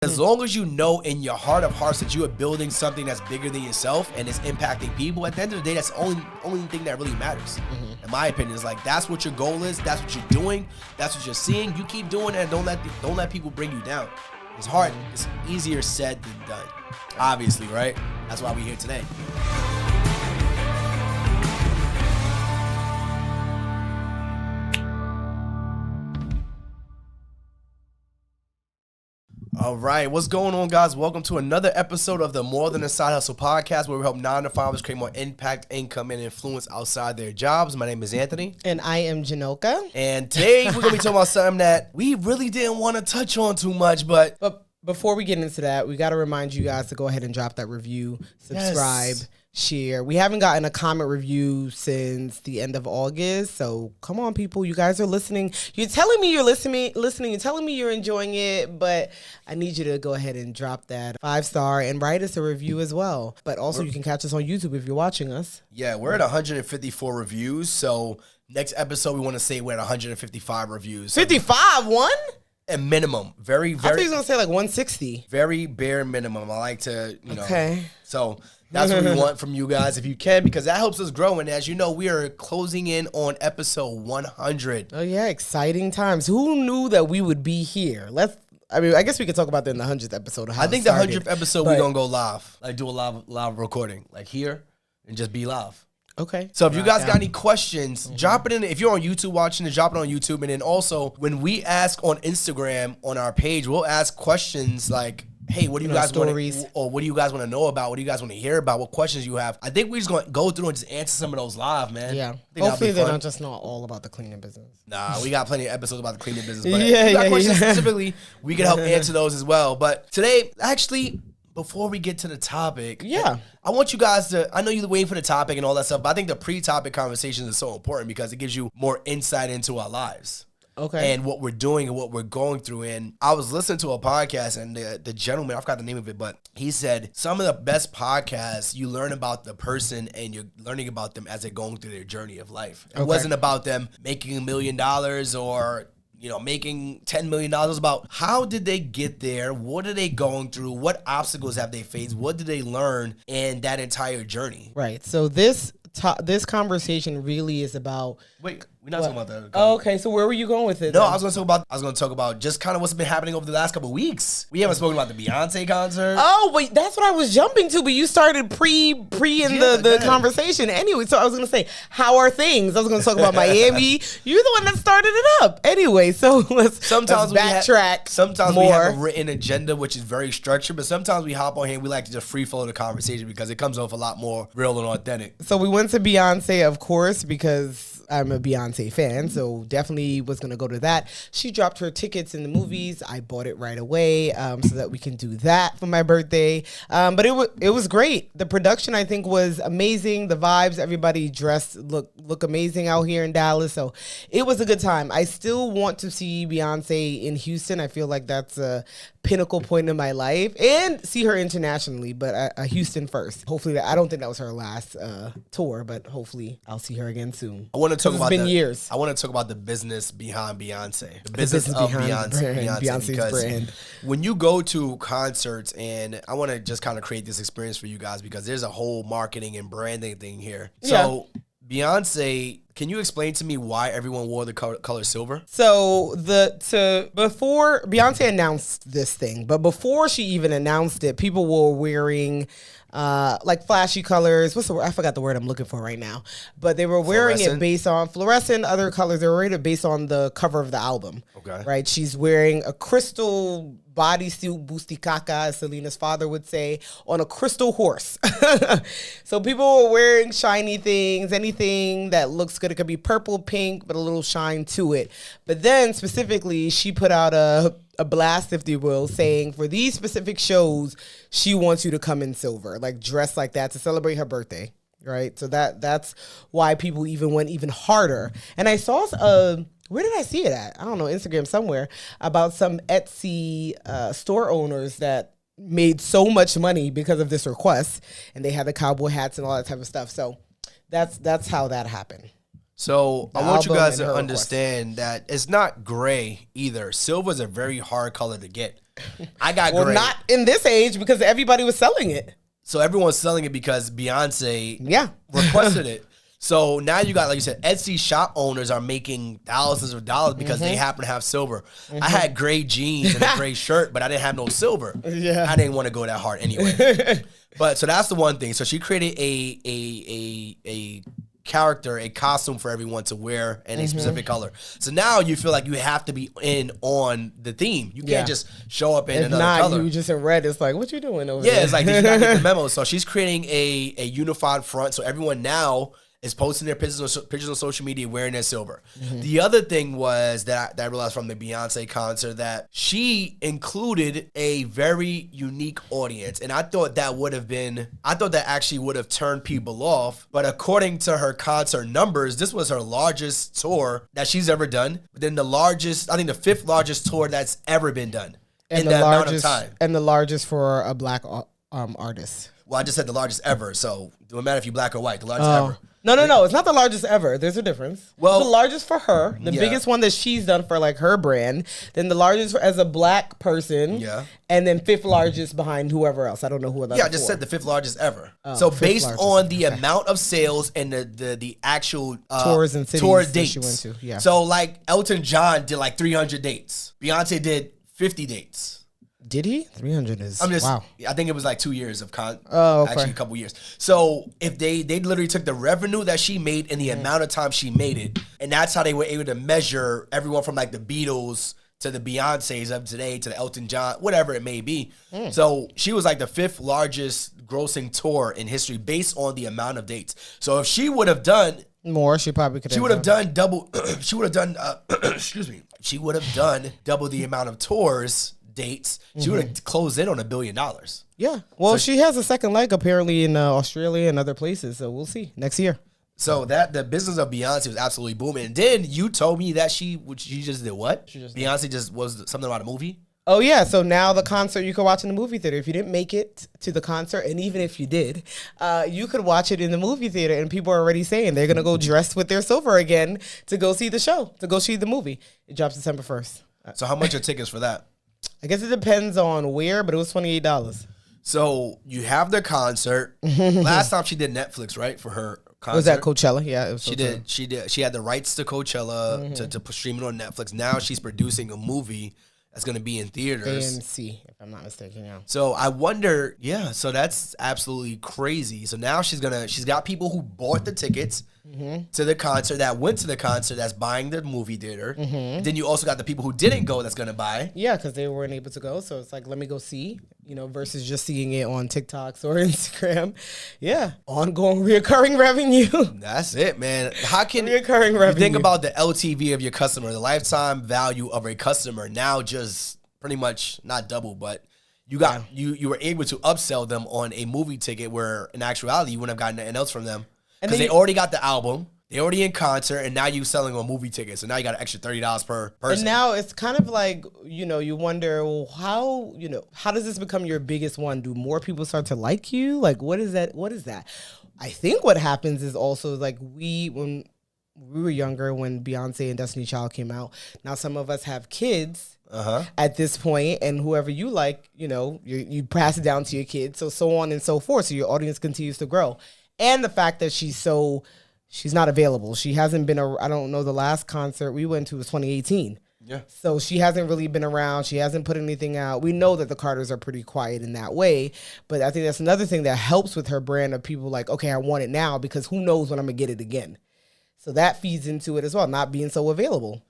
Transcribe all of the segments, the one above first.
as long as you know in your heart of hearts that you are building something that's bigger than yourself and it's impacting people, at the end of the day, that's the only thing that really matters. In my opinion, is like, that's what your goal is. That's what you're doing. That's what you're seeing. You keep doing it, and don't let people bring you down. It's hard. It's easier said than done. Obviously, right? That's why we're here today. All right, what's going on, guys? Welcome to another episode of the More Than a Side Hustle podcast, where we help 9-to-5ers create more impact, income, and influence outside their jobs. My name is Anthony. And I am Janoka. And today we're going to be talking about something that we really didn't want to touch on too much, but before we get into that, we got to remind you guys to go ahead and drop that review, subscribe, share. We haven't gotten a comment review since the end of August, so come on, people. You guys are listening. You're telling me you're listening. You're telling me you're enjoying it, but I need you to go ahead and drop that 5-star and write us a review as well. But also, you can catch us on YouTube if you're watching us. Yeah, we're at 154 reviews, so next episode we want to say we're at 155 reviews. 55? One? A minimum. Very, I thought he was going to say like 160. Very bare minimum. I like to, Okay. So that's what we want from you guys if you can, because that helps us grow. And as you know, we are closing in on episode 100. Oh, yeah. Exciting times. Who knew that we would be here? I guess we could talk about that in the 100th episode. Of how I think the 100th episode we're going to go live. Like do a live recording. Like here and just be live. Okay. So if you guys got any questions, drop it in. If you're on YouTube watching it, drop it on YouTube. And then also, when we ask on Instagram on our page, we'll ask questions like, hey, what do you guys want to, or what do you guys want to know about? What do you guys want to hear about? What questions you have? I think we're just going to go through and just answer some of those live, man. Yeah. Hopefully they're not just not all about the cleaning business. Nah, we got plenty of episodes about the cleaning business. But if you got questions specifically, we can help answer those as well. But today, actually, before we get to the topic, I want you guys to, I know you're waiting for the topic and all that stuff, but I think the pre-topic conversations is so important because it gives you more insight into our lives. Okay. And what we're doing and what we're going through. And I was listening to a podcast and the gentleman, I forgot the name of it, but he said some of the best podcasts, you learn about the person and you're learning about them as they're going through their journey of life. It wasn't about them making $1 million or making $10 million. About how did they get there? What are they going through? What obstacles have they faced? What did they learn in that entire journey? Right. So this conversation really is about. Wait, we're not talking about that. Oh, okay, so where were you going with it? No, I was going to talk about just kind of what's been happening over the last couple of weeks. We haven't spoken about the Beyonce concert. Oh, wait, that's what I was jumping to, but you started pre in the conversation. Anyway, so I was going to say, how are things? I was going to talk about Miami. You're the one that started it up. Anyway, so let's backtrack. Sometimes we have a written agenda, which is very structured, but sometimes we hop on here and we like to just free flow the conversation because it comes off a lot more real and authentic. So we went to Beyonce, of course, because I'm a Beyonce fan, so definitely was going to go to that. She dropped her tickets in the movies. I bought it right away so that we can do that for my birthday. But it was great. The production, I think, was amazing. The vibes, everybody dressed, look amazing out here in Dallas. So it was a good time. I still want to see Beyonce in Houston. I feel like that's a pinnacle point in my life, and see her internationally, but Houston first. Hopefully, I don't think that was her last tour, but hopefully I'll see her again soon. I want to talk about years. I want to talk about the business behind Beyonce, the business of Beyonce's because brand. When you go to concerts, and I want to just kind of create this experience for you guys because there's a whole marketing and branding thing here. So Beyonce, can you explain to me why everyone wore the color silver? So before Beyonce announced this thing, but before she even announced it, people were wearing like flashy colors. What's the word? I forgot the word I'm looking for right now. But they were wearing it based on fluorescent, other colors. They were wearing it based on the cover of the album. Okay. Right? She's wearing a crystal bodysuit, busticaka, as Selena's father would say, on a crystal horse. So people were wearing shiny things, anything that looks good. It could be purple, pink, but a little shine to it. But then specifically, she put out a blast, if you will, saying for these specific shows, she wants you to come in silver, like dress like that to celebrate her birthday, right? So that's why people even went even harder. And I saw, where did I see it at? I don't know, Instagram somewhere, about some Etsy store owners that made so much money because of this request, and they had the cowboy hats and all that type of stuff. So that's how that happened. So I want you guys to understand that it's not gray either. Silver is a very hard color to get. I got well, gray. not in this age because everybody was selling it. So everyone's selling it because Beyonce Yeah. requested it. So now you got, like you said, Etsy shop owners are making thousands of dollars because they happen to have silver. I had gray jeans and a gray shirt, but I didn't have no silver. Yeah. I didn't want to go that hard anyway. But so that's the one thing. So she created a character, a costume for everyone to wear in a specific color. So now you feel like you have to be in on the theme. You can't just show up in another color. You just in red. It's like, what you doing over Yeah, there? it's like, did you not get the memo? So she's creating a unified front. So everyone now is posting their pictures on social media wearing their silver. The other thing was that I realized from the Beyonce concert that she included a very unique audience. And I thought that actually would have turned people off. But according to her concert numbers, this was her largest tour that she's ever done. But then I think the fifth largest tour that's ever been done in that amount of time. And the largest for a black artist. Well, I just said the largest ever. So it don't matter if you're black or white, the largest ever. No. It's not the largest ever. There's a difference. Well, the largest for her, the biggest one that she's done for like her brand, then the largest as a black person, and then fifth largest behind whoever else. I don't know who else. Yeah, I just said the fifth largest ever. So based on the amount of sales and the actual tours and cities tour that dates. she went to. Yeah. So like Elton John did like 300 dates. Beyonce did 50 dates. Did he? 300 is wow. I think it was like 2 years of okay. Actually a couple years. So if they literally took the revenue that she made and the amount of time she made it, and that's how they were able to measure everyone from like the Beatles to the Beyoncés of today to the Elton John, whatever it may be. So she was like the fifth largest grossing tour in history based on the amount of dates. So if she would have done more, she probably could. She would have done double. She would have done. Excuse me. She would have done double the amount of tours. Dates, she would have closed in on $1 billion. Yeah. Well, she has a second leg apparently in Australia and other places, so we'll see next year. So that the business of Beyonce was absolutely booming. And then you told me that she just did what? Beyonce just was something about a movie. Oh yeah. So now the concert you can watch in the movie theater. If you didn't make it to the concert, and even if you did, you could watch it in the movie theater. And people are already saying they're gonna go dressed with their silver again to go see the show, to go see the movie. It drops December 1st. So how much are tickets for that? I guess it depends on where, but it was $28. So you have the concert. Last time she did Netflix, right, for her concert. Was that Coachella? Yeah, it was. She did. She had the rights to Coachella to stream it on Netflix. Now she's producing a movie that's going to be in theaters. AMC, if I'm not mistaken. Yeah. So I wonder. Yeah. So that's absolutely crazy. So now she's got people who bought the tickets to the concert, that went to the concert, that's buying the movie theater. Then you also got the people who didn't go that's going to buy. Yeah, because they weren't able to go. So it's like, let me go see, versus just seeing it on TikToks or Instagram. Yeah. Ongoing reoccurring revenue. That's it, man. How can reoccurring revenue. You think about the LTV of your customer, the lifetime value of a customer now just pretty much not double, but you got you were able to upsell them on a movie ticket where in actuality you wouldn't have gotten anything else from them. Because they already got the album, they already in concert, and now you selling a movie ticket. So now you got an extra $30 per person. And now it's kind of like, you wonder, well, how does this become your biggest one? Do more people start to like you? Like, what is that? I think what happens is also like when we were younger, when Beyonce and Destiny Child came out, now some of us have kids at this point, and whoever you like, you pass it down to your kids, so on and so forth. So your audience continues to grow. And the fact that she's not available. She hasn't been, I don't know, the last concert we went to was 2018. Yeah. So she hasn't really been around. She hasn't put anything out. We know that the Carters are pretty quiet in that way. But I think that's another thing that helps with her brand of people like, okay, I want it now because who knows when I'm going to get it again. So that feeds into it as well, not being so available.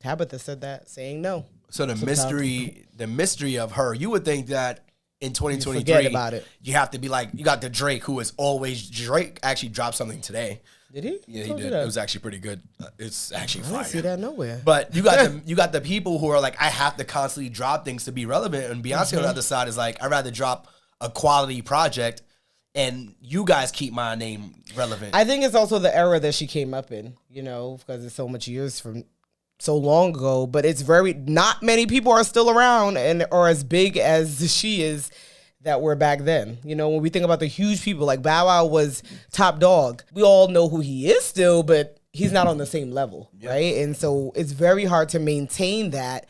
Tabitha said that, saying no. So the mystery of her, you would think that in 2023, forget about it. You have to be like, you got the Drake, who is always, Drake actually dropped something today. Did he? Yeah, he did. It was actually pretty good. It's actually fire. I didn't see that nowhere. But you got the people who are like, I have to constantly drop things to be relevant. And Beyonce on the other side is like, I'd rather drop a quality project and you guys keep my name relevant. I think it's also the era that she came up in, because it's so much years from so long ago, but it's not many people are still around or as big as she is that were back then. When we think about the huge people, like Bow Wow was top dog. We all know who he is still, but he's not on the same level, right? And so it's very hard to maintain that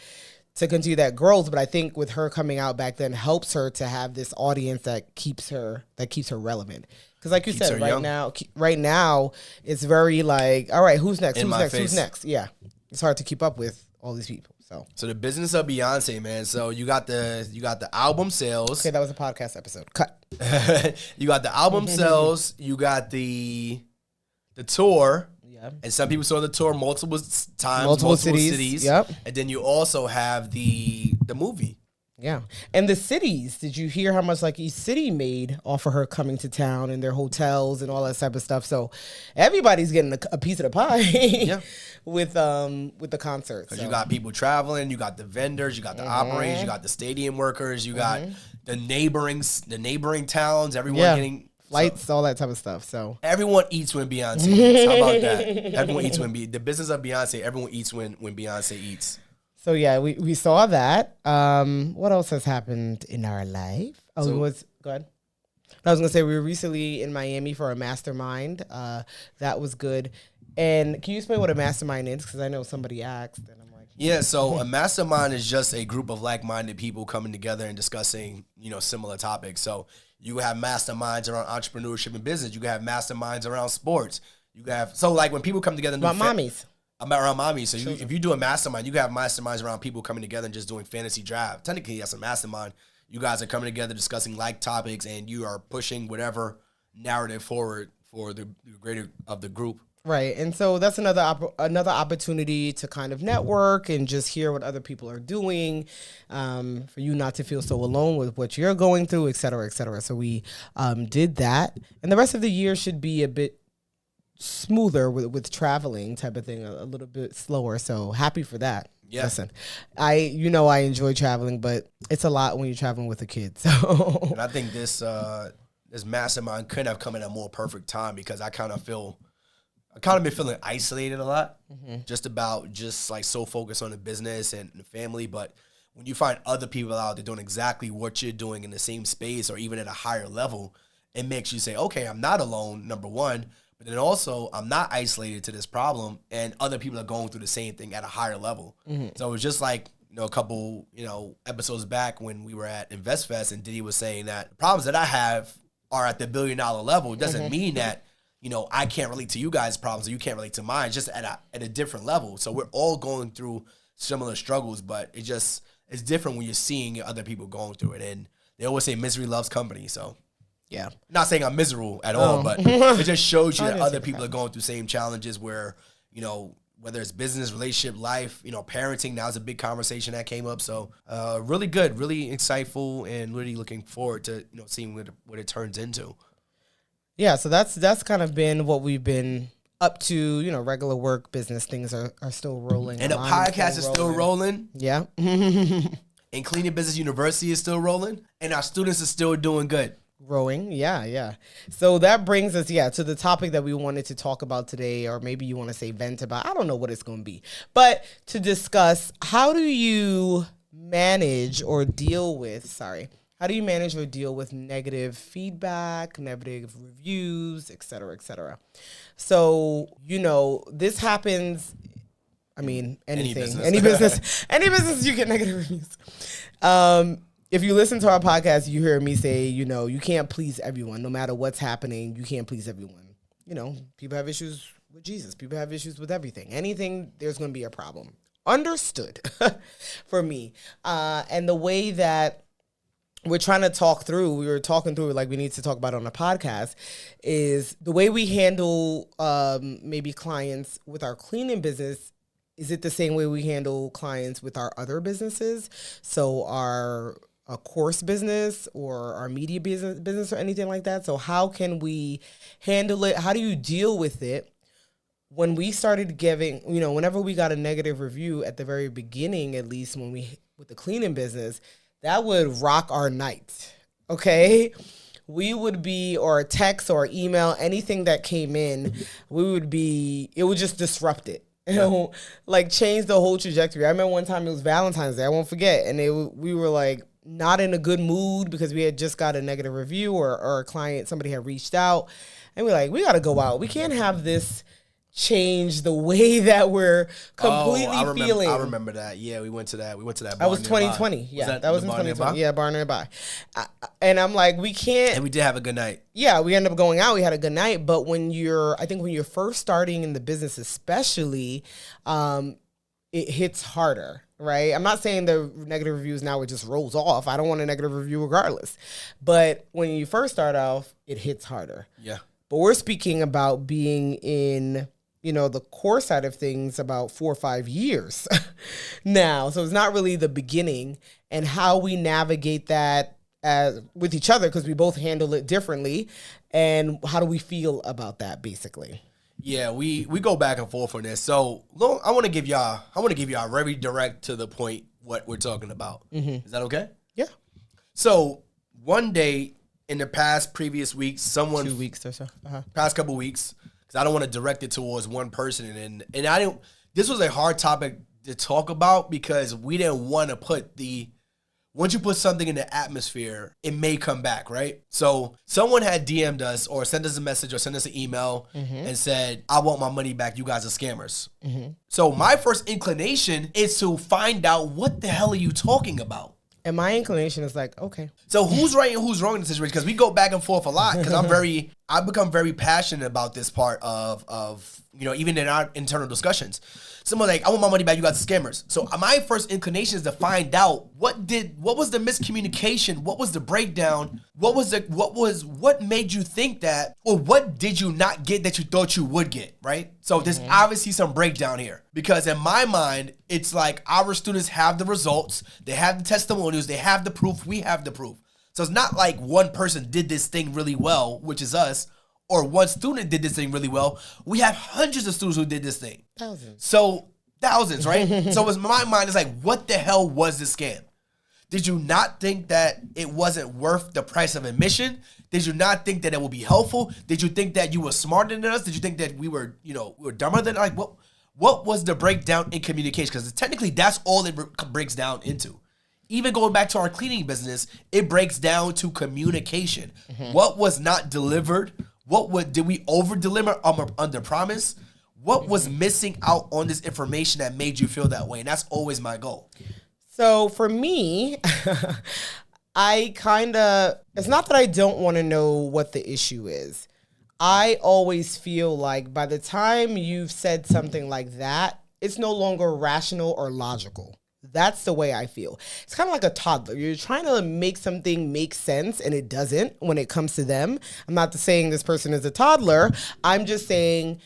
to continue that growth. But I think with her coming out back then helps her to have this audience that keeps her relevant. Because like you said, right now it's very like, all right, who's next? Who's next? Yeah, it's hard to keep up with all these people. So the business of Beyonce, man. So you got the album sales. Okay, that was a podcast episode. Cut. You got the album sales. You got the tour. Yeah. And some people saw the tour multiple times, multiple cities. Yep. And then you also have the movie. Yeah. And the cities, did you hear how much like each city made off of her coming to town and their hotels and all that type of stuff? So everybody's getting a piece of the pie with the concert. Because you got people traveling, you got the vendors, you got the operators, you got the stadium workers, you got the neighboring towns, everyone getting flights, all that type of stuff. So everyone eats when Beyonce. How about that? Everyone eats when the business of Beyonce, everyone eats when Beyonce eats. So yeah, we saw that. What else has happened in our life? Go ahead. I was gonna say we were recently in Miami for a mastermind. That was good. And can you explain what a mastermind is? Because I know somebody asked, and I'm like, yeah. So a mastermind is just a group of like-minded people coming together and discussing, similar topics. So you have masterminds around entrepreneurship and business. You can have masterminds around sports. Like when people come together and about mommies. Around mommy. So if you do a mastermind, you can have masterminds around people coming together and just doing fantasy draft. Technically, that's a mastermind. You guys are coming together discussing like topics, and you are pushing whatever narrative forward for the greater of the group. Right. And so that's another opportunity to kind of network and just hear what other people are doing, for you not to feel so alone with what you're going through, et cetera, et cetera. So we did that. And the rest of the year should be a bit smoother with traveling type of thing, a little bit slower. So happy for that. Yeah. Listen, I enjoy traveling, but it's a lot when you're traveling with a kid. So and I think this mastermind couldn't have come at a more perfect time, because I kind of been feeling isolated a lot, just like so focused on the business and the family. But when you find other people out there doing exactly what you're doing in the same space or even at a higher level, it makes you say, okay, I'm not alone, number one. But then also, I'm not isolated to this problem, and other people are going through the same thing at a higher level. So it was just like, a couple, episodes back when we were at InvestFest, and Diddy was saying that the problems that I have are at the $1 billion level. It doesn't mean that, I can't relate to you guys' problems or you can't relate to mine, just at a different level. So we're all going through similar struggles, but it's different when you're seeing other people going through it. And they always say misery loves company, so. Yeah. Not saying I'm miserable at all, but it just shows you that other people are going through same challenges where, whether it's business, relationship, life, parenting, now is a big conversation that came up. So really good, really insightful, and really looking forward to, seeing what it turns into. Yeah, so that's kind of been what we've been up to, regular work, business things are still rolling. And the podcast is still rolling. Yeah. And Cleaning Business University is still rolling. And our students are still doing good. Growing. Yeah. So that brings us, to the topic that we wanted to talk about today, or maybe you want to say vent about. I don't know what it's going to be. But to discuss, how do you manage or deal with negative feedback, negative reviews, et cetera, et cetera. So, this happens, anything, any business, you get negative reviews. If you listen to our podcast, you hear me say, you can't please everyone. No matter what's happening, you can't please everyone. People have issues with Jesus. People have issues with everything. Anything, there's going to be a problem. Understood for me. And the way that we were talking through, like we need to talk about on the podcast, is the way we handle maybe clients with our cleaning business. Is it the same way we handle clients with our other businesses? So our course business or our media business or anything like that? So how can we handle it? How do you deal with it? When we started giving, whenever we got a negative review at the very beginning, at least with the cleaning business, that would rock our night, okay? We would be, or a text or email, anything that came in, it would just disrupt it. Like change the whole trajectory. I remember one time it was Valentine's Day. I won't forget. And we were like not in a good mood because we had just got a negative review or a client, somebody had reached out. And we're like, we got to go out. We can't have this change the way that we're completely feeling. I remember that. Yeah, we went to that. Bar That was 2020. Yeah, that was in 2020. Yeah, bar nearby. And I'm like, we can't. And we did have a good night. Yeah, we ended up going out. We had a good night. But when you're first starting in the business, especially, it hits harder, right? I'm not saying the negative reviews now it just rolls off. I don't want a negative review regardless. But when you first start off, it hits harder. Yeah. But we're speaking about being in, the core side of things about 4 or 5 years now. So it's not really the beginning, and how we navigate that with each other, because we both handle it differently. And how do we feel about that, basically? Yeah, we go back and forth on this. So I want to give y'all very direct to the point what we're talking about. Mm-hmm. Is that okay? Yeah. So one day in the previous weeks, 2 weeks or so, past couple weeks, because I don't want to direct it towards one person, and I didn't. This was a hard topic to talk about because we didn't want to put once you put something in the atmosphere, it may come back, right? So someone had DM'd us or sent us a message or sent us an email and said, I want my money back. You guys are scammers. Mm-hmm. So my first inclination is to find out what the hell are you talking about? And my inclination is like, okay. So who's right and who's wrong in the situation? Because we go back and forth a lot because I've become very passionate about this part of even in our internal discussions. Someone like, I want my money back, you guys are scammers. So my first inclination is to find out what was the miscommunication, what was the breakdown, what made you think that, or what did you not get that you thought you would get, right? So there's obviously some breakdown here. Because in my mind, it's like our students have the results, they have the testimonials, they have the proof, we have the proof. So it's not like one person did this thing really well, which is us, or one student did this thing really well. We have hundreds of students who did this thing. Thousands, right? So in my mind, it's like, what the hell was this scam? Did you not think that it wasn't worth the price of admission? Did you not think that it would be helpful? Did you think that you were smarter than us? Did you think that we were dumber than, like, what was the breakdown in communication? Because technically that's all it breaks down into. Even going back to our cleaning business, it breaks down to communication. Mm-hmm. What was not delivered? Did we over deliver under promise? What was missing out on this information that made you feel that way? And that's always my goal. So for me, it's not that I don't want to know what the issue is. I always feel like by the time you've said something like that, it's no longer rational or logical. That's the way I feel. It's kind of like a toddler. You're trying to make something make sense, and it doesn't when it comes to them. I'm not saying this person is a toddler. I'm just saying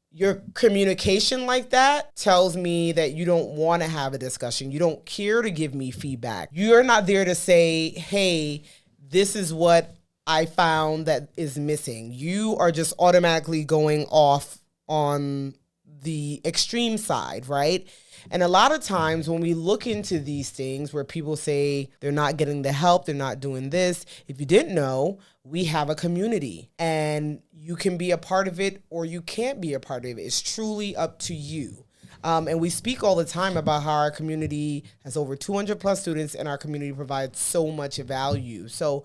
your communication like that tells me that you don't want to have a discussion. You don't care to give me feedback. You're not there to say, hey, this is what I found that is missing. You are just automatically going off on the extreme side, right? And a lot of times when we look into these things where people say they're not getting the help, they're not doing this, if you didn't know, we have a community and you can be a part of it or you can't be a part of it. It's truly up to you. And we speak all the time about how our community has over 200 plus students and our community provides so much value. So,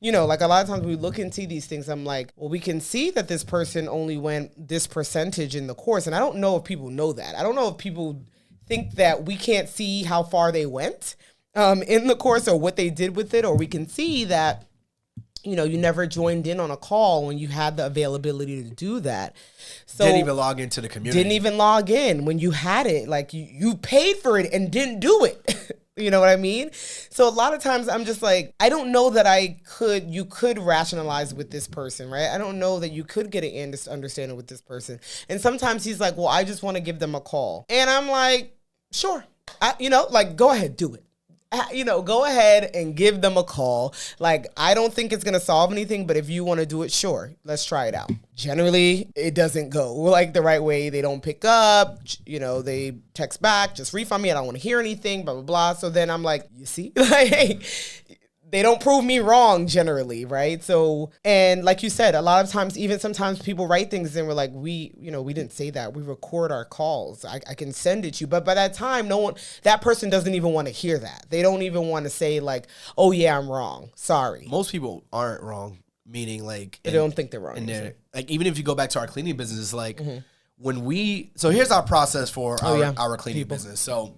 like a lot of times when we look into these things, I'm like, well, we can see that this person only went this percentage in the course. And I don't know if people know that. I don't know if people think that we can't see how far they went in the course or what they did with it, or we can see that, you never joined in on a call when you had the availability to do that. So didn't even log into the community. Didn't even log in when you had it. Like you paid for it and didn't do it. You know what I mean? So a lot of times I'm just like, I don't know that you could rationalize with this person, right? I don't know that you could get an understanding with this person. And sometimes he's like, well, I just want to give them a call. And I'm like, sure. Go ahead, do it. Go ahead and give them a call. Like, I don't think it's going to solve anything, but if you want to do it, sure, let's try it out. Generally, it doesn't go like the right way. They don't pick up, they text back, just refund me. I don't want to hear anything, blah, blah, blah. So then I'm like, you see, like, they don't prove me wrong generally, right? So, and like you said, a lot of times, even sometimes people write things and we're like, we didn't say that. We record our calls. I can send it to you. But by that time, that person doesn't even want to hear that. They don't even want to say like, oh yeah, I'm wrong. Sorry. Most people aren't wrong, meaning like. They don't think they're wrong. Like, even if you go back to our cleaning business, it's like, So here's our process for our cleaning People. business. So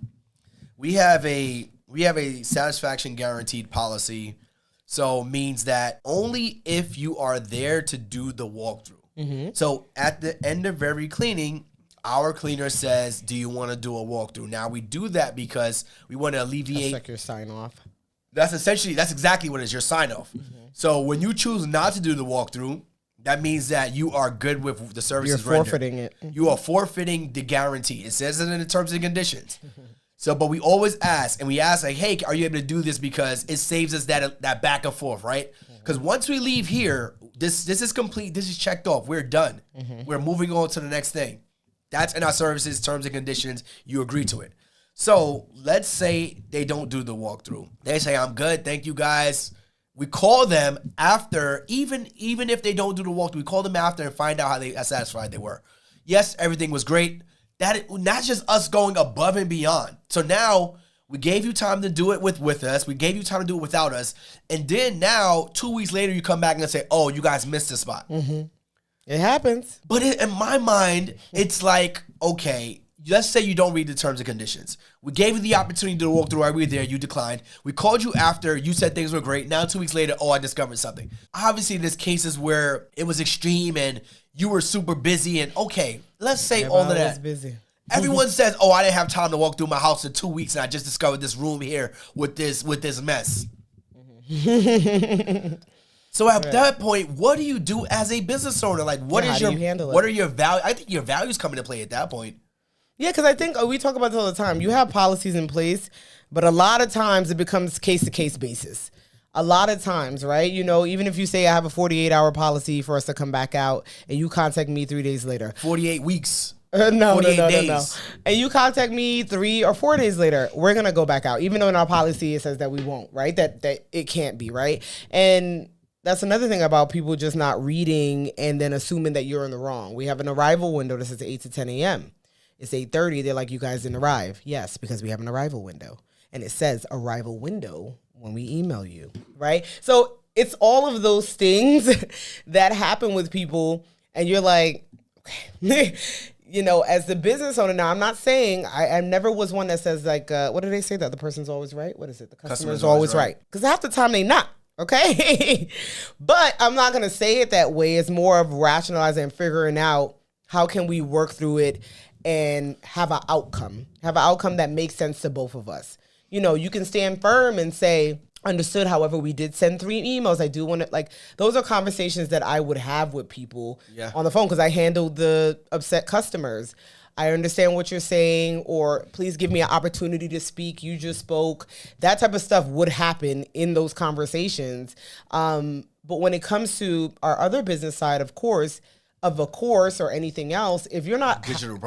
we have a satisfaction guaranteed policy. So means that only if you are there to do the walkthrough. So at the end of every cleaning, our cleaner says, do you want to do a walkthrough? Now we do that because we want to alleviate. That's like your sign off. That's exactly what it is, your sign off. So when you choose not to do the walkthrough, that means that you are good with the services You're forfeiting it. You are forfeiting the guarantee. It says it in the terms and conditions. So, but we always ask, and we ask like, hey, are you able to do this? Because it saves us that back and forth, right? Because once we leave here, this is complete. This is checked off. We're done. We're moving on to the next thing. That's in our services, terms and conditions. You agree to it. So let's say they don't do the walkthrough. They say, I'm good. Thank you, guys. We call them after, even if they don't do the walkthrough, we call them after and find out how satisfied they were. Yes, everything was great. That's just us going above and beyond. So now we gave you time to do it with us. We gave you time to do it without us. And then now, 2 weeks later, you come back and say, oh, you guys missed the spot. It happens. But in my mind, it's like, okay, let's say you don't read the terms and conditions. We gave you the opportunity to do the walkthrough. I read there. You declined. We called you after. You said things were great. Now 2 weeks later, oh, I discovered something. Obviously, there's cases where it was extreme and you were super busy. And okay, let's say all of that. Busy. Everyone says, oh, I didn't have time to walk through my house in 2 weeks and I just discovered this room here with this mess. So at that point, what do you do as a business owner? Like, what are your values? I think your values come into play at that point. Yeah, because I think we talk about this all the time. You have policies in place, but a lot of times it becomes case-to-case basis. A lot of times, right? You know, even if you say I have a 48-hour policy for us to come back out and you contact me 3 days later. 48 weeks. No. 48 days. And you contact me 3 or 4 days later, we're going to go back out. Even though in our policy it says that we won't, right? That it can't be, right? And that's another thing about people just not reading and then assuming that you're in the wrong. We have an arrival window that says 8 to 10 a.m. It's 8:30. They're like, you guys didn't arrive. Yes, because we have an arrival window. And it says arrival window when we email you, right? So it's all of those things that happen with people. And you're like, okay. You know, as the business owner, now I'm not saying, I never was one that says like, what do they say? That the person's always right? What is it? The customer's always right. Because half the time they not. Okay. But I'm not going to say it that way. It's more of rationalizing and figuring out how can we work through it and have an outcome that makes sense to both of us. You know, you can stand firm and say, understood. However, we did send 3 emails. I do want to, like, those are conversations that I would have with people on the phone because I handle the upset customers. I understand what you're saying, or please give me an opportunity to speak. You just spoke. That type of stuff would happen in those conversations. But when it comes to our other business side, of course, of a course or anything else, if you're not a digital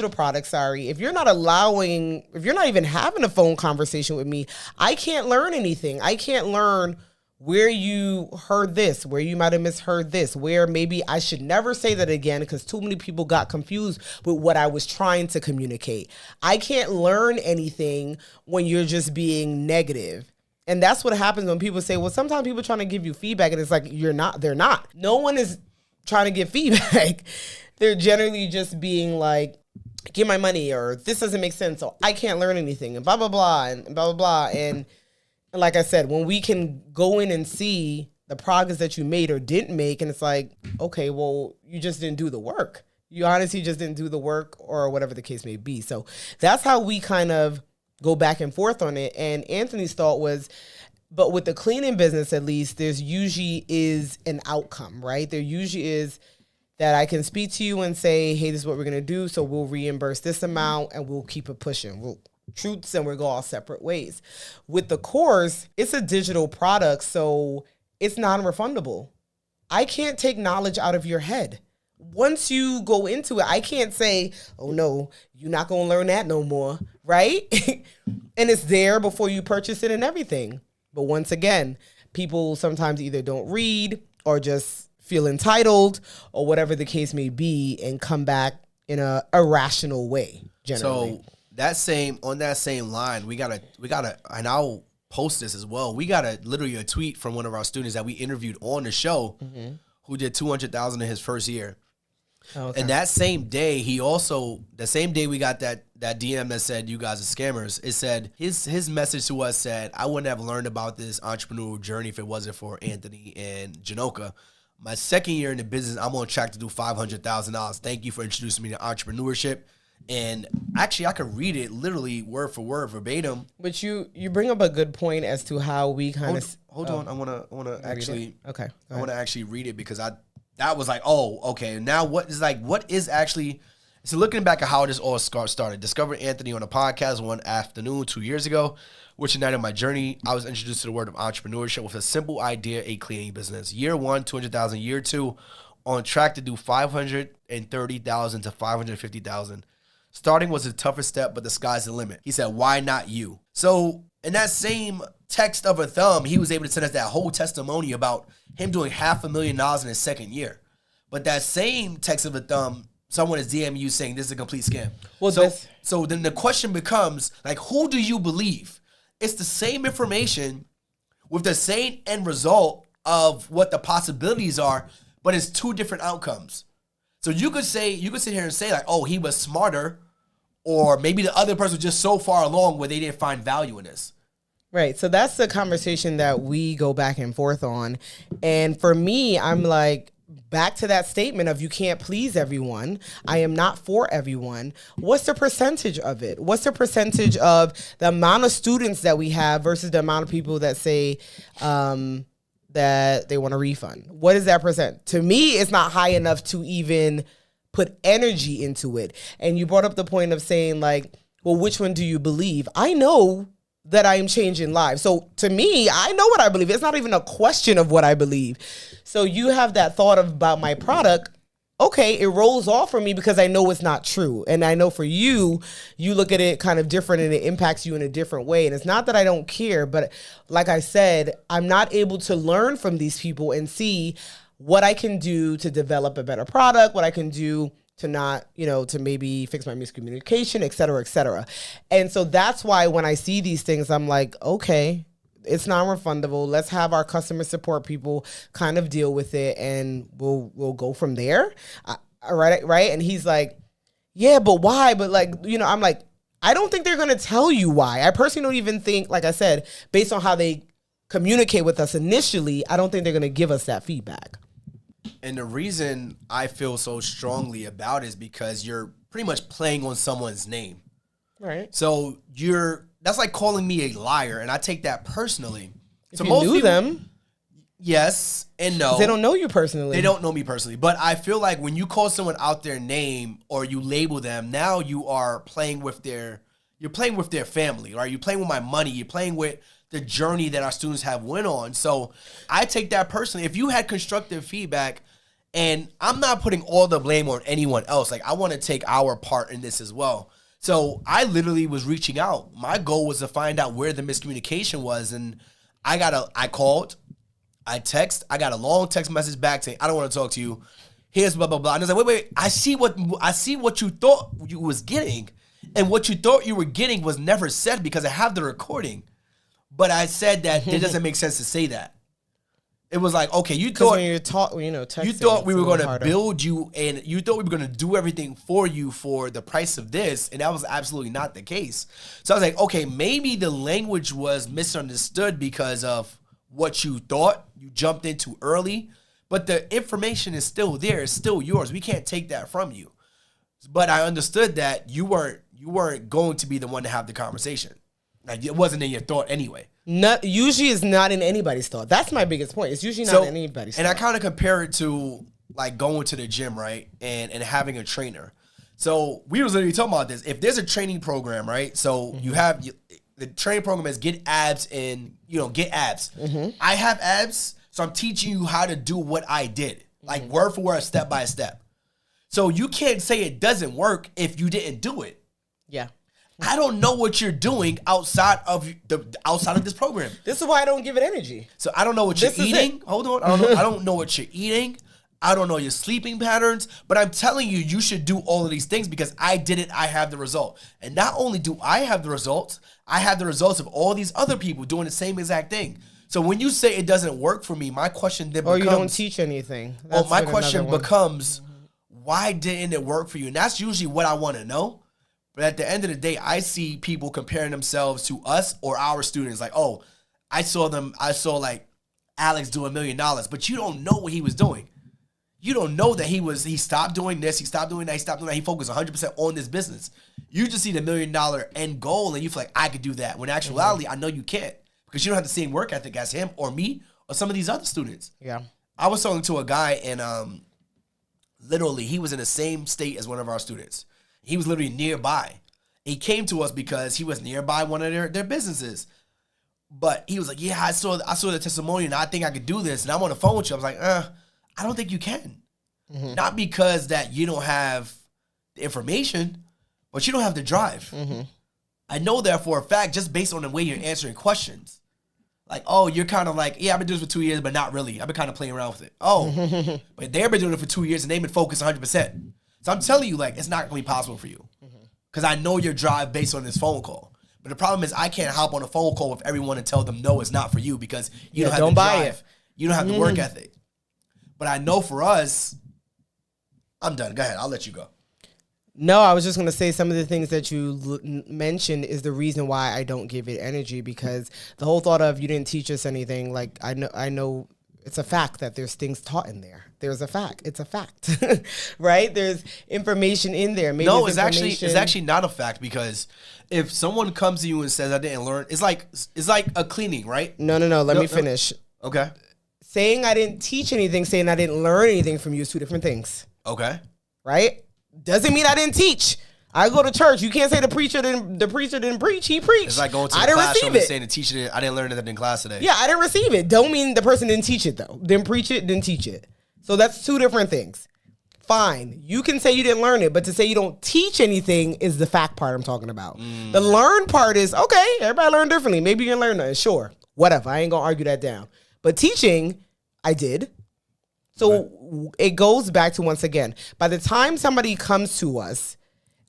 product, if you're not even having a phone conversation with me, I can't learn anything. I can't learn where you heard this, where you might have misheard this, where maybe I should never say that again because too many people got confused with what I was trying to communicate. I can't learn anything when you're just being negative. And that's what happens when people say, well, sometimes people are trying to give you feedback and it's like, they're not. No one is trying to give feedback. They're generally just being like, give my money, or this doesn't make sense, or I can't learn anything, and blah, blah, blah, and blah, blah, blah. And like I said, when we can go in and see the progress that you made or didn't make, and it's like, okay, well, you just didn't do the work. You honestly just didn't do the work, or whatever the case may be. So that's how we kind of go back and forth on it. And Anthony's thought was, but with the cleaning business, at least, there's usually is an outcome, right? There usually is that I can speak to you and say, hey, this is what we're going to do. So we'll reimburse this amount and we'll keep it pushing. We'll truths and we'll go all separate ways. With the course, it's a digital product, so it's non-refundable. I can't take knowledge out of your head. Once you go into it, I can't say, oh no, you're not going to learn that no more, right? And it's there before you purchase it and everything. But once again, people sometimes either don't read or just feel entitled or whatever the case may be and come back in a irrational way, generally. So on that same line, we gotta, and I'll post this as well. We got literally a tweet from one of our students that we interviewed on the show who did $200,000 in his first year. Oh, okay. And that same day, the same day we got that DM that said you guys are scammers, it said his message to us said, I wouldn't have learned about this entrepreneurial journey if it wasn't for Anthony and Janoka. My second year in the business, I'm on track to do $500,000. Thank you for introducing me to entrepreneurship. And actually, I could read it literally word for word, verbatim. But you bring up a good point as to how we kind of hold on. I wanna actually okay. I wanna actually read it because that was like, oh, okay. Now what is actually, so looking back at how this all started, discovered Anthony on a podcast one afternoon 2 years ago, which ignited my journey. I was introduced to the word of entrepreneurship with a simple idea, a cleaning business. Year 1, 200,000. Year 2, on track to do 530,000 to 550,000. Starting was the toughest step, but the sky's the limit. He said, why not you? So in that same text of a thumb, he was able to send us that whole testimony about him doing $500,000 in his second year. But that same text of a thumb, someone is DMing you saying this is a complete scam. Well, so then the question becomes, like, who do you believe? It's the same information with the same end result of what the possibilities are, but it's two different outcomes. So you could sit here and say like, oh, he was smarter, or maybe the other person was just so far along where they didn't find value in this. Right. So that's the conversation that we go back and forth on. And for me, I'm like, back to that statement of you can't please everyone. I am not for everyone. What's the percentage of it? What's the percentage of the amount of students that we have versus the amount of people that say that they want a refund? What is that percent? To me, it's not high enough to even put energy into it. And you brought up the point of saying like, well, which one do you believe? I know that I am changing lives. So to me, I know what I believe. It's not even a question of what I believe. So you have that thought about my product. Okay, it rolls off for me because I know it's not true. And I know for you, you look at it kind of different and it impacts you in a different way. And it's not that I don't care, but like I said, I'm not able to learn from these people and see what I can do to develop a better product, what I can do to not, to maybe fix my miscommunication, et cetera, et cetera. And so that's why when I see these things, I'm like, okay, it's non-refundable. Let's have our customer support people kind of deal with it and we'll go from there. Right. And he's like, yeah, but why? But like, I'm like, I don't think they're going to tell you why. I personally don't even think, like I said, based on how they communicate with us initially, I don't think they're going to give us that feedback. And the reason I feel so strongly about it is because you're pretty much playing on someone's name. Right. So that's like calling me a liar, and I take that personally. If you knew them. Yes and no. They don't know you personally. They don't know me personally. But I feel like when you call someone out their name or you label them, now you are playing with their family, right? You're playing with my money. You're playing with the journey that our students have went on. So I take that personally. If you had constructive feedback, and I'm not putting all the blame on anyone else, like I want to take our part in this as well. So I literally was reaching out. My goal was to find out where the miscommunication was, and I called, I text, I got a long text message back saying, I don't want to talk to you. Here's blah, blah, blah. And I was like, wait, I see what you thought you was getting, and what you thought you were getting was never said because I have the recording. But I said that it doesn't make sense to say that. It was like, okay, you thought when you're texting, you thought we were going to build you, and you thought we were going to do everything for you for the price of this, and that was absolutely not the case. So I was like, okay, maybe the language was misunderstood because of what you thought you jumped into early, but the information is still there. It's still yours. We can't take that from you. But I understood that you weren't going to be the one to have the conversation. Like, it wasn't in your thought anyway. Usually it's not in anybody's thought. That's my biggest point. It's usually not in anybody's thought. And I kind of compare it to like going to the gym, right? And having a trainer. So we was literally talking about this. If there's a training program, right? So you have the training program is get abs and, get abs. Mm-hmm. I have abs, so I'm teaching you how to do what I did. Like word for word, step by step. So you can't say it doesn't work if you didn't do it. Yeah. I don't know what you're doing outside of this program. This is why I don't give it energy. So I don't know what you're eating. Hold on. I don't know what you're eating. I don't know your sleeping patterns. But I'm telling you, you should do all of these things because I did it. I have the result. And not only do I have the results, I have the results of all these other people doing the same exact thing. So when you say it doesn't work for me, my question then becomes... Or you don't teach anything. Well, my question becomes, why didn't it work for you? And that's usually what I want to know. But at the end of the day, I see people comparing themselves to us or our students. Like, oh, I saw like Alex do $1 million, but you don't know what he was doing. You don't know that he stopped doing this, he stopped doing that, he stopped doing that. He focused 100% on this business. You just see the $1 million end goal and you feel like, I could do that. When in actuality, I know you can't, because you don't have the same work ethic as him or me or some of these other students. Yeah. I was talking to a guy and literally he was in the same state as one of our students. He was literally nearby. He came to us because he was nearby one of their businesses. But he was like, yeah, I saw the testimonial and I think I could do this. And I'm on the phone with you. I was like, I don't think you can. Mm-hmm. Not because that you don't have the information, but you don't have the drive. Mm-hmm. I know that for a fact just based on the way you're answering questions. Like, oh, you're kind of like, yeah, I've been doing this for 2 years, but not really. I've been kind of playing around with it. Oh, but they've been doing it for 2 years and they've been focused 100%. So I'm telling you, like, it's not going to be possible for you. Because I know your drive based on this phone call. But the problem is I can't hop on a phone call with everyone and tell them, no, it's not for you because you don't have the drive. You don't have the work ethic. But I know for us, I'm done. Go ahead. I'll let you go. No, I was just going to say some of the things that you mentioned is the reason why I don't give it energy, because the whole thought of you didn't teach us anything, like I know it's a fact that there's things taught in there. There's a fact. It's a fact, right? There's information in there. Maybe no, it's actually not a fact, because if someone comes to you and says I didn't learn, it's like a cleaning, right? No. Let me finish. Okay. Saying I didn't teach anything, saying I didn't learn anything from you is two different things. Okay. Right? Doesn't mean I didn't teach. I go to church. You can't say the preacher didn't preach. He preached. It's like going to the classroom and saying the teacher I didn't learn that in class today. Yeah, I didn't receive it. Don't mean the person didn't teach it though. Didn't preach it, didn't teach it. So that's two different things. Fine. You can say you didn't learn it, but to say you don't teach anything is the fact part I'm talking about. The learn part is, okay, everybody learn differently. Maybe you can learn that. Sure. Whatever. I ain't going to argue that down. But teaching, I did. So It goes back to, once again, by the time somebody comes to us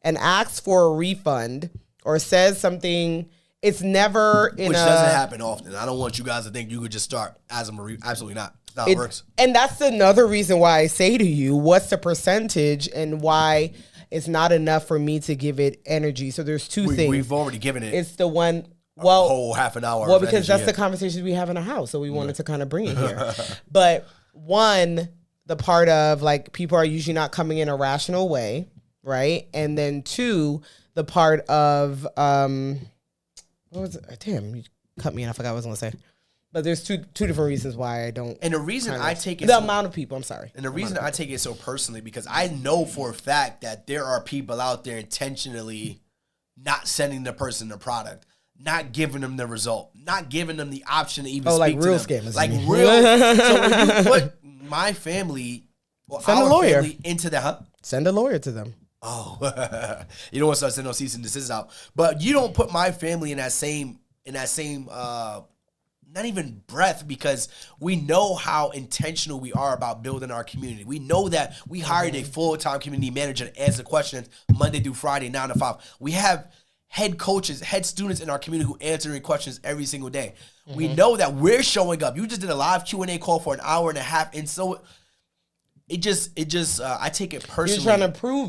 and asks for a refund or says something, it's never in Which doesn't happen often. I don't want you guys to think you could just start as a Marie. Absolutely not. That's not how it works. And that's another reason why I say to you, what's the percentage and why it's not enough for me to give it energy. So there's two things. We've already given it. It's the one... a whole half an hour. Well, because that's the conversations we have in our house. So we wanted to kind of bring it here. But one, the part of like people are usually not coming in a rational way, right? And then two, the part of what was it? Damn, you cut me and I forgot what I was gonna say. But there's two different reasons why I don't. And the reason I take it the amount of people. I'm sorry. And the reason I take it so personally, because I know for a fact that there are people out there intentionally not sending the person the product, not giving them the result, not giving them the option to even speak to them. Scammers. Like real. So when you put my family or Send our a lawyer family into the Send a lawyer to them. Oh, you don't want to start sending no cease and desist out. But you don't put my family in that same not even breath, because we know how intentional we are about building our community. We know that we hired a full-time community manager to answer questions Monday through Friday, 9 to 5. We have head coaches, head students in our community who answering questions every single day. We know that we're showing up. You just did a live Q&A call for an hour and a half. And so it just I take it personally.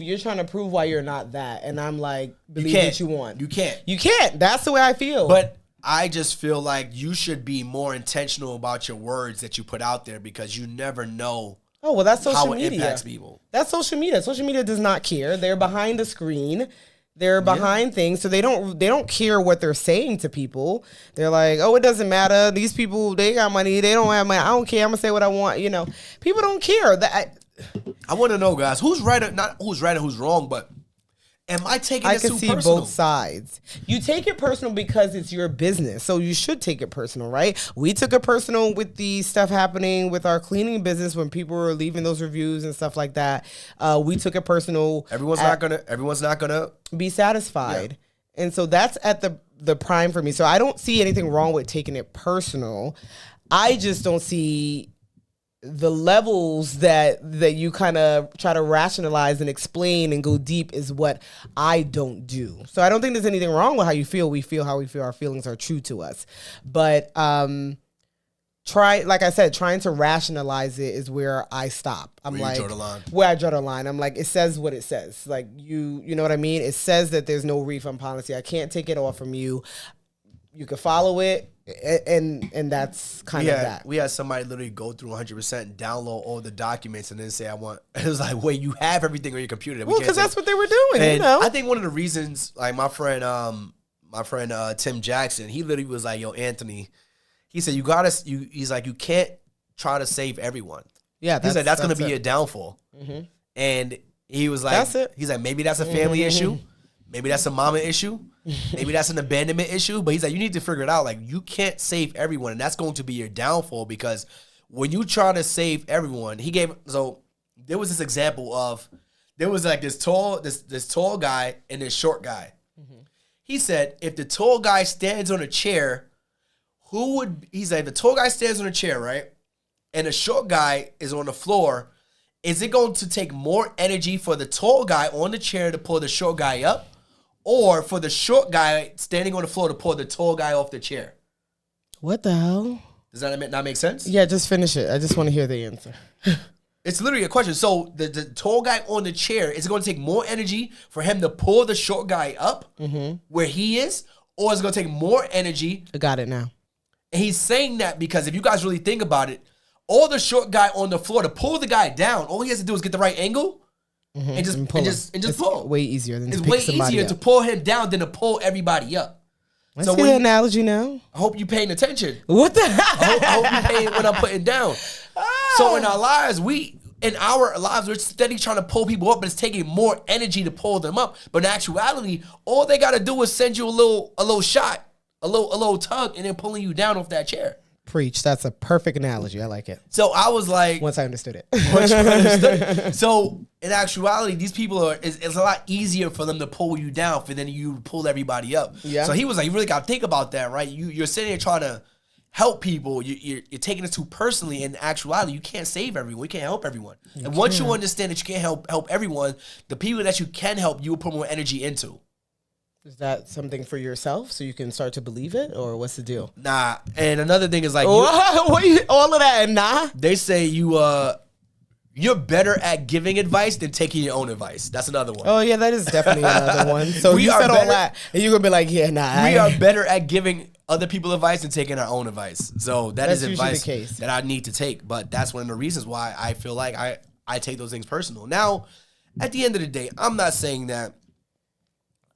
You're trying to prove why you're not that. And I'm like, believe what you want. You can't. You can't. That's the way I feel. But I just feel like you should be more intentional about your words that you put out there, because you never know that's social how it media. impacts people. That's social media. Social media does not care. They're behind the screen. They're behind things, so they don't care what they're saying to people. They're like, oh, it doesn't matter. These people, they got money. They don't have money. I don't care. I'm gonna say what I want. You know, people don't care. I want to know, guys, who's right? Not who's right or who's wrong, but am I taking this too personal? I can see both sides. You take it personal because it's your business, so you should take it personal, right? We took it personal with the stuff happening with our cleaning business when people were leaving those reviews and stuff like that. We took it personal. Everyone's not gonna be satisfied, and so that's at the prime for me. So I don't see anything wrong with taking it personal. I just don't see the levels that you kind of try to rationalize and explain and go deep is what I don't do. So I don't think there's anything wrong with how you feel. We feel how we feel. Our feelings are true to us. But like I said, trying to rationalize it is where I stop. I'm Where you like, draw the line. where I draw the line. I'm like, it says what it says. Like you know what I mean? It says that there's no refund policy. I can't take it off from you. You can follow it, and that's kind of that. We had somebody literally go through 100% and download all the documents and then say, I want, it was like, wait, you have everything on your computer. Well, because that's what they were doing, and you know? I think one of the reasons, like my friend Tim Jackson, he literally was like, yo, Anthony, he said, he's like, you can't try to save everyone. Yeah, he's like, that's going to be your downfall. Mm-hmm. And he was like, that's it. He's like, maybe that's a family issue. Maybe that's a mama issue. Maybe that's an abandonment issue. But he's like, you need to figure it out. Like, you can't save everyone. And that's going to be your downfall, because when you try to save everyone, so there was this example of, there was like this tall guy and this short guy. Mm-hmm. He said, if the tall guy stands on a chair, he's like, the tall guy stands on a chair, right? And the short guy is on the floor. Is it going to take more energy for the tall guy on the chair to pull the short guy up, or for the short guy standing on the floor to pull the tall guy off the chair? What the hell? Does that not make sense? Yeah, just finish it. I just want to hear the answer. It's literally a question. So the tall guy on the chair, is it going to take more energy for him to pull the short guy up where he is, or is it going to take more energy? I got it now. And he's saying that because if you guys really think about it, all the short guy on the floor, to pull the guy down, all he has to do is get the right angle and just pull. Way easier than it's to pick way somebody easier up. to pull him down than to pull everybody up. Let's get an analogy now. I hope you're paying attention. What the hell? I hope you're paying what I'm putting down. So in our lives, we're steady trying to pull people up, but it's taking more energy to pull them up. But in actuality, all they got to do is send you a little shot, a little tug, and then pulling you down off that chair. Preach. That's a perfect analogy. I like it. So I was like, once I understood it. So in actuality, these people it's a lot easier for them to pull you down than you pull everybody up. Yeah. So he was like, you really got to think about that, right? You're sitting there trying to help people. You're taking it too personally. In actuality, you can't save everyone. You can't help everyone. And once you understand that you can't help everyone, the people that you can help, you will put more energy into. Is that something for yourself so you can start to believe it, or what's the deal? Nah. And another thing is like, all of that and nah? They say you're better at giving advice than taking your own advice. That's another one. Oh, yeah, that is definitely another one. So you said all that, and you're going to be like, yeah, nah. We are better at giving other people advice than taking our own advice. So that's advice the case that I need to take. But that's one of the reasons why I feel like I take those things personal. Now, at the end of the day, I'm not saying that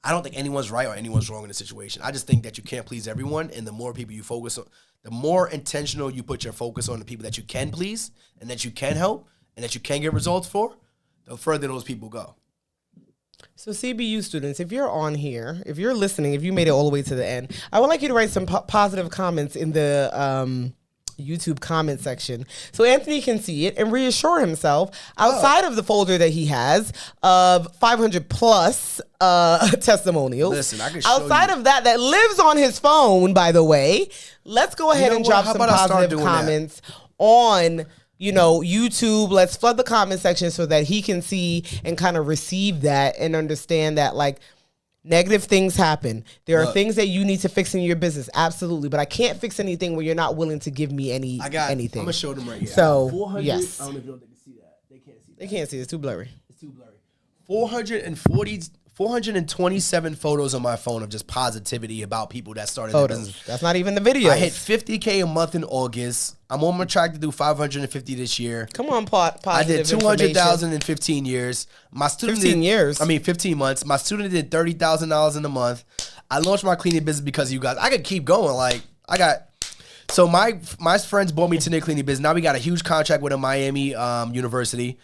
I don't think anyone's right or anyone's wrong in the situation. I just think that you can't please everyone, and the more people you focus on, the more intentional you put your focus on the people that you can please and that you can help and that you can get results for, the further those people go. So CBU students, if you're on here, if you're listening, if you made it all the way to the end, I would like you to write some positive comments in the YouTube comment section so Anthony can see it and reassure himself outside of the folder that he has of 500 plus testimonials. Listen, I can show outside of that lives on his phone, by the way. Let's go ahead and drop some positive comments on YouTube. Let's flood the comment section so that he can see and kind of receive that and understand that, like, negative things happen. There are things that you need to fix in your business. Absolutely. But I can't fix anything when you're not willing to give me anything. I'm going to show them right here. So, yes. I don't know if they can see that. They can't see that. They can't see it. It's too blurry. It's too blurry. 427 photos on my phone of just positivity about people that started their business. That's not even the video. I hit 50K a month in August. I'm on my track to do 550 this year. Come on, positive I did 200,000 in 15 years. My student 15 months. My student did $30,000 in a month. I launched my cleaning business because of you guys. I could keep going. Like, so my friends brought me to their cleaning business. Now we got a huge contract with a Miami university.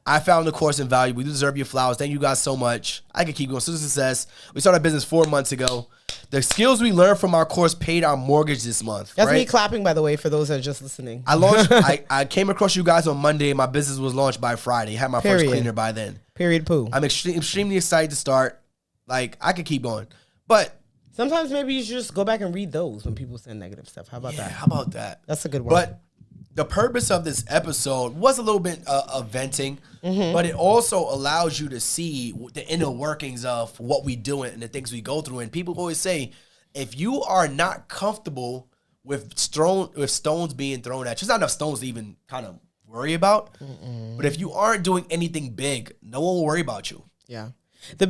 I found the course invaluable. You deserve your flowers. Thank you guys so much. I can keep going. Student success. We started a business 4 months ago. The skills we learned from our course paid our mortgage this month. That's me clapping, by the way, for those that are just listening. I launched. I came across you guys on Monday. My business was launched by Friday. I had my first cleaner by then. Period. Poo. I'm extremely excited to start. Like, I could keep going, but sometimes maybe you should just go back and read those when people send negative stuff. How about that? How about that? That's a good one. But the purpose of this episode was a little bit of venting, but it also allows you to see the inner workings of what we do and the things we go through. And people always say, if you are not comfortable with stones being thrown at you, there's not enough stones to even kind of worry about. But if you aren't doing anything big, no one will worry about you. Yeah. The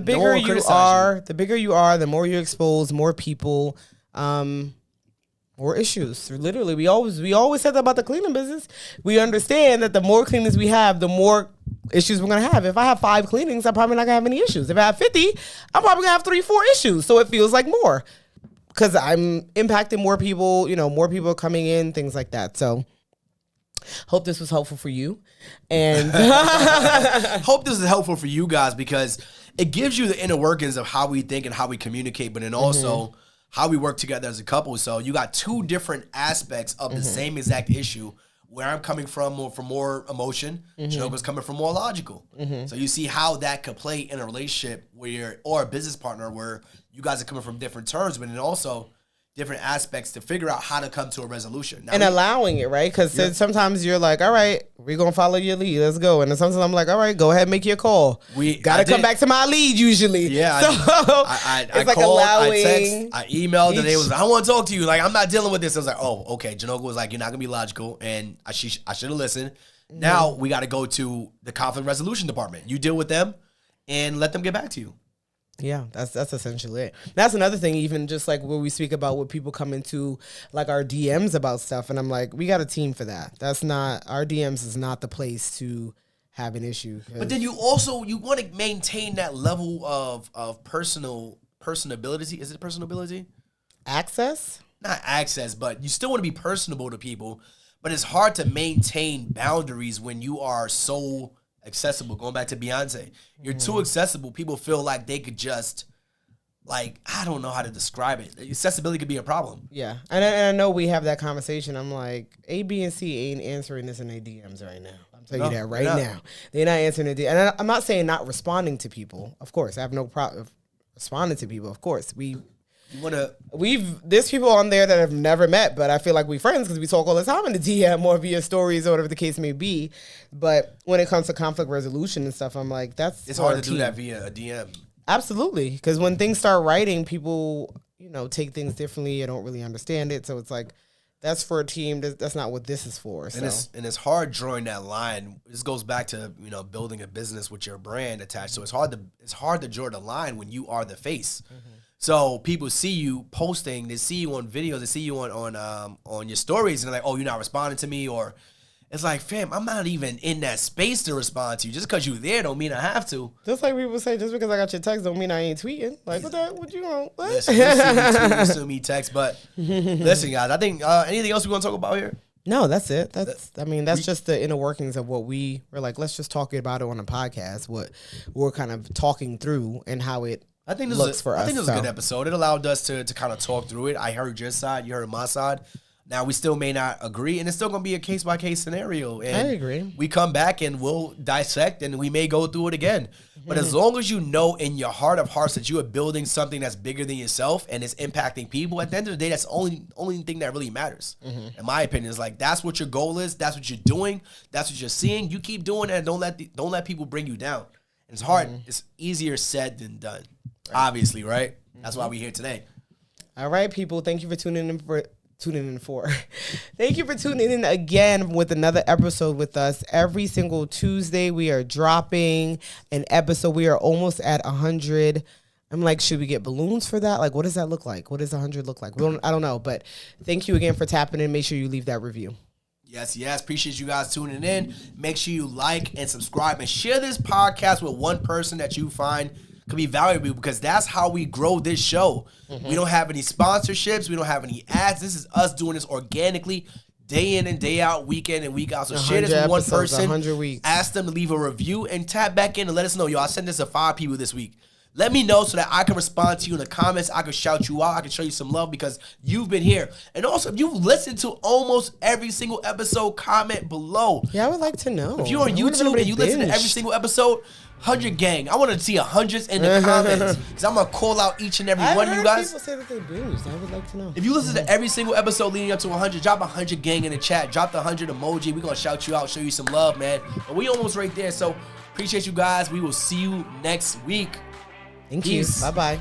bigger you are, the more you expose, more people, more issues. Literally, we always said that about the cleaning business. We understand that the more cleanings we have, the more issues we're gonna have. If I have 5 cleanings, I'm probably not gonna have any issues. If I have 50, I'm probably gonna have 3-4 issues. So it feels like more because I'm impacting more people. More people are coming in, things like that. So. Hope this was helpful for you, and hope this is helpful for you guys because it gives you the inner workings of how we think and how we communicate, but then also how we work together as a couple. So you got 2 different aspects of the same exact issue. Where I'm coming from more emotion, Janoka's coming from more logical. So you see how that could play in a relationship or a business partner where you guys are coming from different terms, but then also different aspects to figure out how to come to a resolution. Now, and allowing it, right? Because sometimes you're like, all right, we're going to follow your lead. Let's go. And then sometimes I'm like, all right, go ahead and make your call. Got to come back to my lead usually. Yeah. So I like called, allowing. I text, I emailed, and they was like, I want to talk to you. Like, I'm not dealing with this. I was like, oh, okay. Janoka was like, you're not going to be logical. And I should have listened. Now we got to go to the conflict resolution department. You deal with them and let them get back to you. Yeah, that's essentially it. That's another thing, even just like where we speak about what people come into like our DMs about stuff. And I'm like, we got a team for that. That's not, our DMs is not the place to have an issue. But then you want to maintain that level of personability. Is it personability? Access? Not access, but you still want to be personable to people. But it's hard to maintain boundaries when you are so accessible. Going back to Beyonce, you're too accessible. People feel like they could just, like, I don't know how to describe it. Accessibility could be a problem. Yeah, and I know we have that conversation. I'm like, A, B, and C ain't answering this in their DMs right now. I'm telling you that right now. They're not answering the DMs. And I'm not saying not responding to people. Of course, I have no problem responding to people. Of course, there's people on there that I've never met, but I feel like we're friends because we talk all the time in the DM or via stories or whatever the case may be. But when it comes to conflict resolution and stuff, I'm like, it's hard to do that via a DM. Absolutely, because when things start writing, people take things differently. I don't really understand it, so it's like that's for a team. That's not what this is for. So. And it's hard drawing that line. This goes back to building a business with your brand attached. So it's hard to draw the line when you are the face. So people see you posting, they see you on videos, they see you on your stories, and they're like, oh, you're not responding to me, or it's like, fam, I'm not even in that space to respond to you. Just because you're there don't mean I have to. Just like people say, just because I got your text don't mean I ain't tweeting. Like, what you want? What? Listen, you see me text, but listen, guys, I think anything else we want to talk about here? No, that's it. That's just the inner workings of what we're like, let's just talk about it on a podcast, what we're kind of talking through and how it looks for us. I think this was a good episode. It allowed us to kind of talk through it. I heard your side, you heard my side. Now, we still may not agree, and it's still going to be a case-by-case scenario. And I agree. We come back, and we'll dissect, and we may go through it again. But as long as you know in your heart of hearts that you are building something that's bigger than yourself and it's impacting people, at the end of the day, that's the only thing that really matters. In my opinion, is like, that's what your goal is. That's what you're doing. That's what you're seeing. You keep doing it, and don't let people bring you down. And it's hard. It's easier said than done. Right. Obviously, right? That's why we're here today. All right, people. Thank you for tuning in Thank you for tuning in again with another episode with us. Every single Tuesday, we are dropping an episode. We are almost at 100. I'm like, should we get balloons for that? Like, what does that look like? What does 100 look like? I don't know. But thank you again for tapping in. Make sure you leave that review. Yes. Appreciate you guys tuning in. Make sure you like and subscribe and share this podcast with one person that you find could be valuable, because that's how we grow this show. We don't have any sponsorships. We don't have any ads. This is us doing this organically, day in and day out, week in and week out. So share this with one person. 100 weeks. Ask them to leave a review and tap back in and let us know. Yo, I sent this to 5 people this week. Let me know so that I can respond to you in the comments. I can shout you out. I can show you some love because you've been here. And also, if you've listened to almost every single episode, comment below. Yeah, I would like to know. If you're on YouTube and you listen to every single episode, 100 gang. I want to see 100s in the comments, because I'm going to call out each and every one of you guys. People say that they binged. I would like to know. If you listen to every single episode leading up to 100, drop 100 gang in the chat. Drop the 100 emoji. We're going to shout you out, show you some love, man. But we almost right there. So appreciate you guys. We will see you next week. Thank you. Bye-bye.